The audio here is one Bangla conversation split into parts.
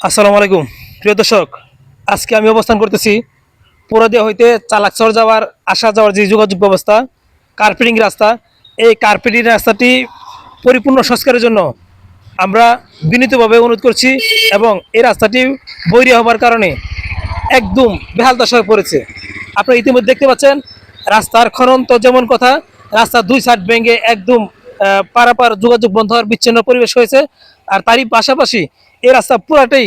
আসসালামু আলাইকুম প্রিয় দর্শক, আজকে আমি অবস্থান করতেছি পুরাদিয়া হইতে চালাকচর যাওয়ার আসা যাওয়ার যে যোগাযোগ ব্যবস্থা, কার্পেটিং রাস্তা। এই কার্পেটিং রাস্তাটি পরিপূর্ণ সংস্কারের জন্য আমরা বিনীতভাবে অনুরোধ করছি এবং এই রাস্তাটি বৈরী হবার কারণে একদম বেহাল দশা হয়ে পড়েছে। আপনারা ইতিমধ্যে দেখতে পাচ্ছেন রাস্তার খনন তো যেমন কথা, রাস্তার দুই সাইড ভেঙে একদম পারাপার যোগাযোগ বন্ধ হওয়ার বিচ্ছিন্ন পরিবেশ হয়েছে। আর তারই পাশাপাশি এই রাস্তা পুরাটাই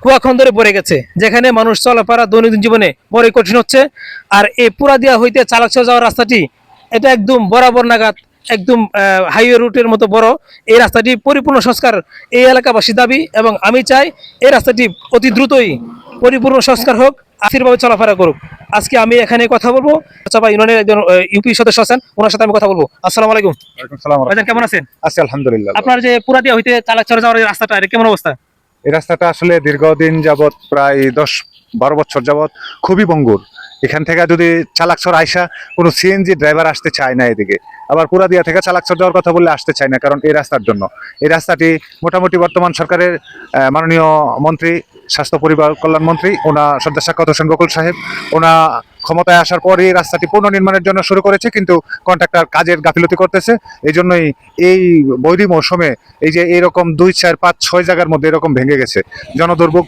কুয়াখন্দরে পড়ে গেছে, যেখানে মানুষ চলাফেরা দৈনন্দিন জীবনে বড়ই কঠিন হচ্ছে। আর এই পুরাদিয়া হইতে চালাকচর যাওয়ার রাস্তাটি এটা একদম বরাবর নাগাদ, একদম হাইওয়ে রুটের মতো বড়। এই রাস্তাটি পরিপূর্ণ সংস্কার এই এলাকাবাসী দাবি, এবং আমি চাই এই রাস্তাটি অতি দ্রুতই পরিপূর্ণ সংস্কার হোক, আশীর্ভাবে চলাফেরা করুক। আজকে আমি এখানে কথা বলবো চাপা ইউনিয়নের একজন ইউপি সদস্য আছেন, ওনার সাথে আমি কথা বলবো। আসসালামু আলাইকুম। ওয়ালাইকুম সালাম। ভাইজান কেমন আছেন? আছি আলহামদুলিল্লাহ। আপনার যে পুরাদিয়া হইতে চালাকচর যাওয়ার এই রাস্তাটা, এটা কেমন অবস্থা? এই রাস্তাটা আসলে দীর্ঘদিন যাবত, প্রায় 10-12 বছর যাবত খুবই ভঙ্গুর। এখান থেকে যদি চালাকচর আইসা কোনো সিএনজি ড্রাইভার আসতে চায় না এদিকে, আবার পুরাদিয়া থেকে চালাকচর যাওয়ার কথা বললে আসতে চায় না, কারণ এই রাস্তার জন্য। এই রাস্তাটি মোটামুটি বর্তমান সরকারের মাননীয় মন্ত্রী, স্বাস্থ্য পরিবার কল্যাণ মন্ত্রী ওনা সর্দার সাক্ষাৎ হোসেন গোকুল সাহেব, ওনা ক্ষমতায় আসার পরে এই রাস্তাটি পুনর্নির্মাণের জন্য শুরু করেছে, কিন্তু কন্ট্রাক্টর কাজের গাফিলতি করতেছে। এই জন্যই এই বৈরী মৌসুমে এই যে এরকম 2, 4, 5, 6 জায়গার মধ্যে এরকম ভেঙে গেছে, জনদুর্ভোগ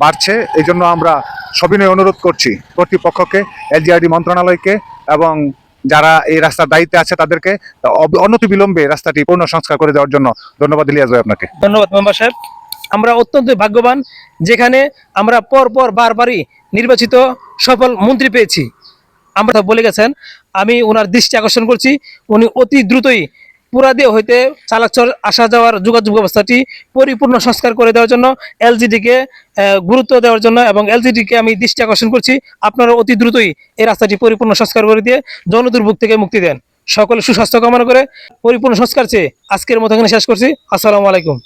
বাড়ছে। এই জন্য আমরা সবিনয় অনুরোধ করছি কর্তৃপক্ষকে, এলজিআরডি মন্ত্রণালয়কে এবং যারা এই রাস্তার দায়িত্বে আছে তাদেরকে অনতিবিলম্বে রাস্তাটি পূর্ণ সংস্কার করে দেওয়ার জন্য। ধন্যবাদ ইলিয়াস ভাই আপনাকে। ধন্যবাদ মেম্বার সাহেব। আমরা অত্যন্ত ভাগ্যবান, যেখানে আমরা পরপর বারবারই নির্বাচিত সফল মন্ত্রী পেয়েছি। আমরা বলে গেছেন, আমি ওনার দৃষ্টি আকর্ষণ করছি, উনি অতি দ্রুতই পুরাদিয়া হইতে চালাকচর আসা যাওয়ার যোগাযোগ ব্যবস্থাটি পরিপূর্ণ সংস্কার করে দেওয়ার জন্য এলজিডিকে গুরুত্ব দেওয়ার জন্য, এবং এলজিডিকে আমি দৃষ্টি আকর্ষণ করছি, আপনারা অতি দ্রুতই এই রাস্তাটি পরিপূর্ণ সংস্কার করে দিয়ে জনদুর্ভোগ থেকে মুক্তি দেন। সকলে সুস্বাস্থ্য কামনা করে পরিপূর্ণ সংস্কার চেয়ে আজকের মতো এখানে শেষ করছি। আসসালামু আলাইকুম।